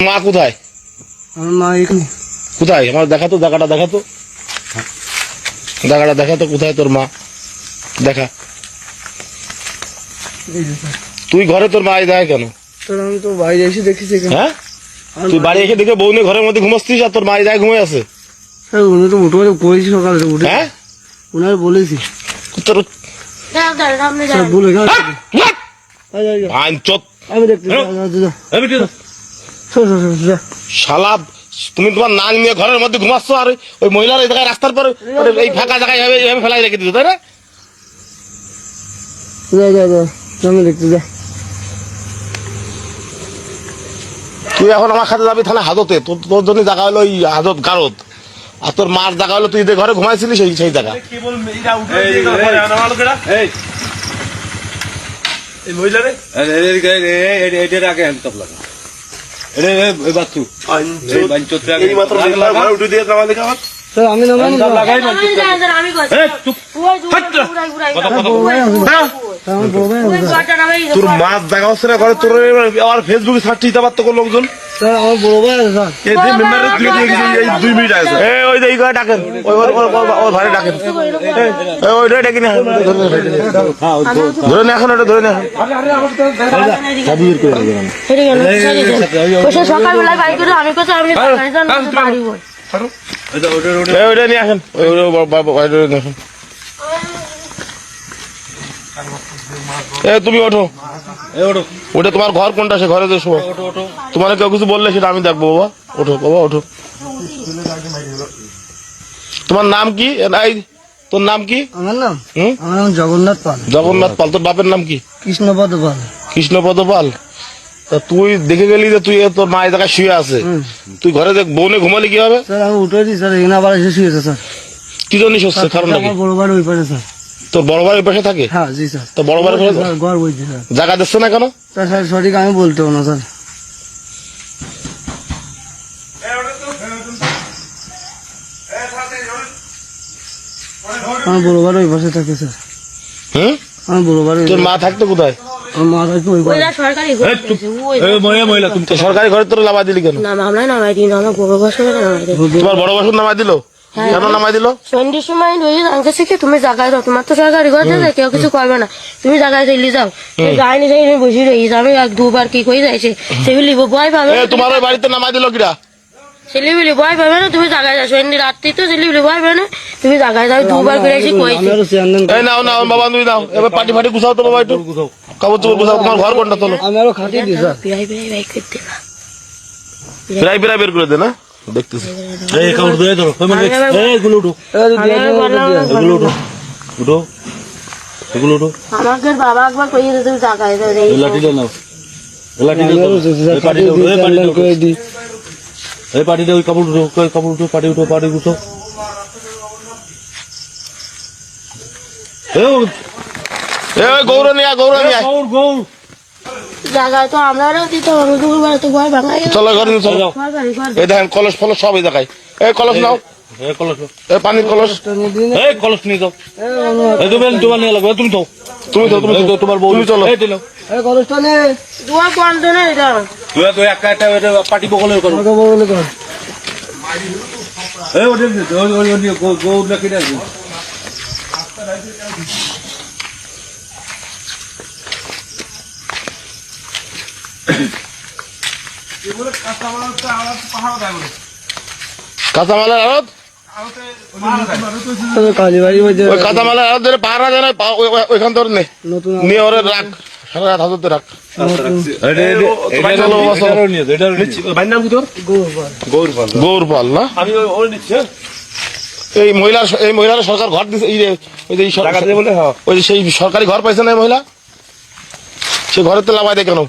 মা কোথায়? আমার মা এখানে। কোথায়? আমার দেখাতো, জায়গাটা দেখাতো, জায়গাটা দেখাতো। কোথায় তোর মা? দেখা। তুই ঘরে, তোর মা দেয় কেন? আমি তো বাইরে এসে দেখেছি। হ্যাঁ, তুই বাড়ি এসে দেখে বউ নিয়ে ঘরের মধ্যে ঘুমাচ্ছিস আর তোর মা যায় ঘুমিয়ে আছে। স্যার উনি তো উঠে করেছি সকালে উঠে। হ্যাঁ, উনার বলেছি তোর স্যার বলে আইনচোদ আমি দেখতে শালা। তুমি তোমার নাক নিয়ে ঘরের মধ্যে ঘুমাচ্ছ আর ওই মহিলার এই জায়গায় রাস্তার পর এই ফাঁকা জায়গায় এইভাবে ফেলাই রেখে দিচ্ছ, তাই না? আমি দেখতে যা। তুই এখন আমার সাথে যাবি তাহলে হাজতে। তোর জন্য জায়গা হলো ওই হাজত গারদ, আর তোর মার জায়গা হলো তুই যে ঘরে ঘুমাইছিলি সেই জায়গা। স্যার আমি তোর মাছ দেখা হচ্ছে না ঘরে, তোর আমার ফেসবুকে সার্চ দিতে পারতো কোন লোকজন। স্যার আমার বড় ভাই আছে স্যার। 2 মিনিট আছে। ওই যে এই ঘরে ডাকেন, ওই ঘরে ডাকেন, ওইটাই ডাকি না, ধরে না এখন, ওটা ধরে না সকালবেলায় বাড়ি করে আমি কোথাও আমি বাড়ি বই ওইটা নিয়ে আসেন, আসেন। তুমি ওঠো, ওটা তোমার ঘর কোনটা? সে ঘরে যে শো। তোমার কেউ কিছু বললে সেটা আমি দেখবো। বাবা ওঠো, বাবা ওঠো। তোমার নাম কি? তোর নাম কি? আমার নাম জগন্নাথ পাল। জগন্নাথ পাল। তোর বাপের নাম কি? কৃষ্ণপদ পাল। কৃষ্ণপদ পাল। তুই দেখে গেলি যে তুই তোর মা এই জায়গায় শুয়ে আছে, তুই ঘরে বউনে ঘুমালি কি হবে? স্যার আমি উঠেছি স্যার, এখানে আবার এসে শুয়েছে স্যার। কি জন্য হচ্ছে? কারণটা কি? আমার বড় ভাই ওই পাশে স্যার। তোর বড় ভাই ওই পাশে থাকে? হ্যাঁ জি স্যার। তো বড় ভাই ঘর বইছি স্যার। জায়গা দিচ্ছে না কেন? স্যার সঠিক আমি বলতে পারবো না স্যার। আমার বড় ভাই ওই পাশে থাকে স্যার। হুম, আমার বড় ভাই। তোর মা থাকতো কোথায়? আমার মা থাকতো ওই পাশে। সরকারি তুমি তো সরকারি ঘরে তোর নামাই দিলি কেন? আমরা নামাই দিই না, আমার বড় বছর নামাই দিই। তোমার বড় বছর নামাই দিল কেন? নামাই দিল সন্ধ্যের সময় আঙ্কে শিখে তুমি জায়গায় যাও, তোমার তো সরকারি ঘর থাকে, কেউ কিছু করবে না, তুমি জায়গায় চলে যাও। যাইনি যাই বসে রয়েছে, আমি 2বার কি করে যাইছে সেগুলি ভয় পাবে। তোমার ওই বাড়িতে নামাই দিল কিরা? সেলিবিলি ভয় পাবে না, তুমি জায়গায় যাও। সন্ধ্যে রাত্রি তো সেলিবিলি ভয় পাবে না, তুমি জায়গায় যাও। 2বার করে এসে কইছি। এই নাও নাও বাবা, তুমি নাও এবার পাটি ফাটি গুছাও তো বাবা, একটু কাপড় চোপড় গুছাও। তোমার ঘর কোনটা? তোলো। আমি আরো খাটিয়ে দিই স্যার। বিরাই বিরাই ভাই করতে না, প্রায় প্রায় বের করে দে না, দেখতেছি। এই কাপড় ধরে ধরো, এগুলো উঠো, এগুলো উঠো, উঠো, এগুলো উঠো। আমাকে বাবা একবার কইয়ে দিতে জায়গায় যাও। লাঠিটা নাও, লাঠিটা এই পাটিটা, ওই কাপড় উঠো, কাপড় উঠো, পাটি উঠো, পাটি উঠো। গৌরনিয়া গৌরনিয়া জায়গায় তো আমরাও দিতে হবে, দুবার তো ভয় ভাঙাই। চলো ঘরে চলো। এই দেখেন কলস ফলস সব এই জায়গায়। এই কলস নাও, এই পানির কলস, এই কলস নিয়ে যাও। এই তোমার নিয়ে লাগবে, তুমি তো তোমার বউ চলো। এই কলসটা নে। দুয়ার বন্ধ না এটা। তুই একটা পাটি বগলে করো। বলে কর। এই ওটা গৌ নাকি না? কাঁচামালের আড়ত, কালীবাড়ি ওই কাঁচামালের আড়ত ধরে পাহারা দেয় না, ওইখান ধরে নে, নতুন নিয়ে ওরে রাখ, সারা রাত হাজতে রাখ। গৌরপাল না? এই মহিলার সরকার ঘর দিচ্ছে, ওই যে সেই সরকারি ঘর পাইছে না এই মহিলা, সে ঘরে তো লাভাই দেয় কেন?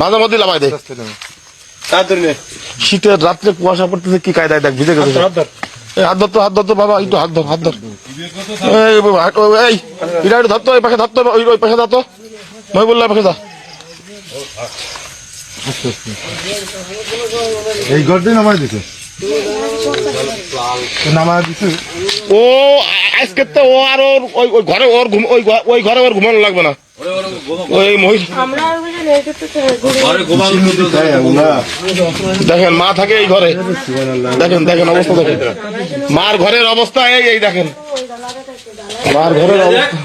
মাঝে মধ্যে লাভাই দেয়। শীতের রাত্রে কুয়াশা পড়তেছে, কি কায়দায় দেখ, ভিজে গেছে। হাত ধরতো, হাত ধরতো বাবা, একটু হাত ধর, হাত ধর। এই এটা ধরতো, ওই পাশে ধরতো, ওই পাশে ধরতো, মহিবুল্লাহ পাশে যা। এই ঘরটাই নামাই দিছে, নামাই দিছে। ও আজকে তো ও আর ওর ওই ঘরে ওর ঘুমানো লাগবে না। ওই মহিলা আমরা বুঝলেন এই তো ঘরে গোবাল দেখেন মা থাকে এই ঘরে, দেখেন দেখেন অবস্থা দেখেন মার ঘরের অবস্থা, এই দেখেন মার ঘরের অবস্থা।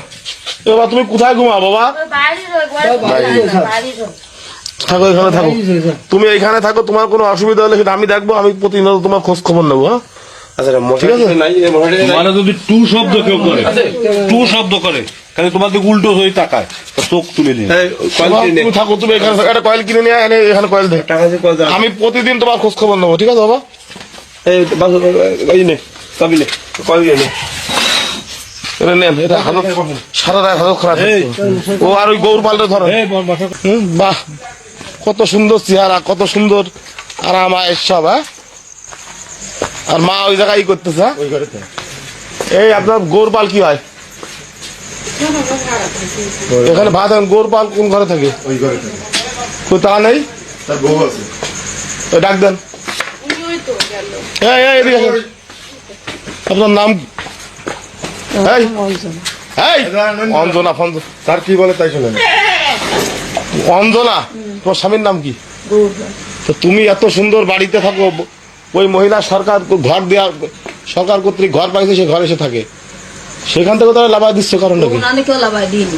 এবার তুমি কোথায় ঘুমা বাবা? থাকো এখানে থাকো, তুমি এইখানে থাকো, তোমার কোনো অসুবিধা হলে সেটা আমি দেখবো, আমি প্রতিনিয়ত তোমার খোঁজ খবর নেবো। হ্যাঁ ঠিক আছে। মানে যদি টু শব্দ কেউ করে, টু শব্দ করে তাহলে তোমার দিকে উল্টো হয়ে তাকায়, তো চোখ তুলে নিয়ে তুমি থাকো, তুমি এখানে থাকো, একটা কয়েল কিনে নিয়ে এনে এখানে কয়েল দে, আমি প্রতিদিন তোমার খোঁজ খবর নেবো। ঠিক আছে বাবা? এটা নেন, এটা হালত সারা রাত হালত খারাপ হচ্ছে। ও আর ওই গৌর পাল্টে ধরো। বাহ, কত সুন্দর চেহারা, কত সুন্দর আরাম আয়েশ সব। হ্যাঁ, আর মা ওই জায়গায় ই করতেছে। হ্যাঁ? এই আপনার গৌর পাল কি হয় এখানে? ভাত গৌর পাল কোন ঘরে থাকে? ওই ঘরে থাকে। তো তা নেই, তার বউ আছে। ওই ডাক দেন। এই এদিকে আসেন। আপনার নাম? এই এই অঞ্জনা ফঞ্জনা, তার কি বলে তাই শোনেন। অঞ্জনা, তোমার স্বামীর নাম কি? তো তুমি এত সুন্দর বাড়িতে থাকো, ওই মহিলা সরকার ঘর দেওয়া, সরকার কর্তৃক ঘর পাইছে, সে ঘরে এসে থাকে, সেখান থেকে তারা লাভাই দিচ্ছে কারণটা কি?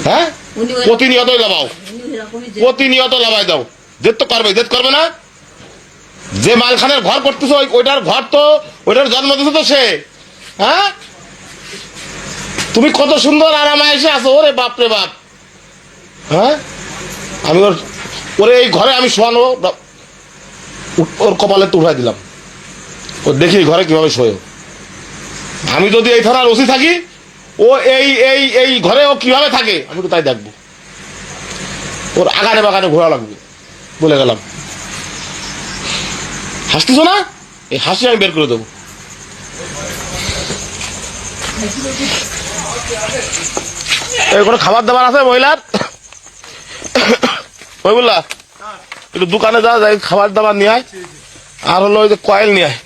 হ্যাঁ, প্রতিনিয়তই লাভাও, প্রতিনিয়ত লাভাই দাও। জেদ তো করবে, জেদ করবে না? যে মালখানের ঘর করতেছে ওইটার ঘর তো, ওইটার জন্ম দিতে তো সে। হ্যাঁ, তুমি কত সুন্দর আরামে এসে আছো, ওরে বাপ রে বাপ। হ্যাঁ, আমি ওরে এই ঘরে আমি শোয়ানো, ওর কপালে তো উঠাই দিলাম, ও দেখি ঘরে কিভাবে শোয়। আমি যদি এই থানার ওসি থাকি, ও এই এই এই ঘরে ও কিভাবে থাকে আমি তো তাই দেখবো। ওর আগানে বাগানে ঘোরা লাগবে, বলে গেলাম। হাসতেছ না? এই হাসি আমি বের করে দেবো। এই কোনো খাবার দাবার আছে মহিলার? ওই বললা একটু দোকানে যা, যাই খাবার দাবার নিয়ে আয়, আর হলো ওই যে কয়েল নিয়ে আয়।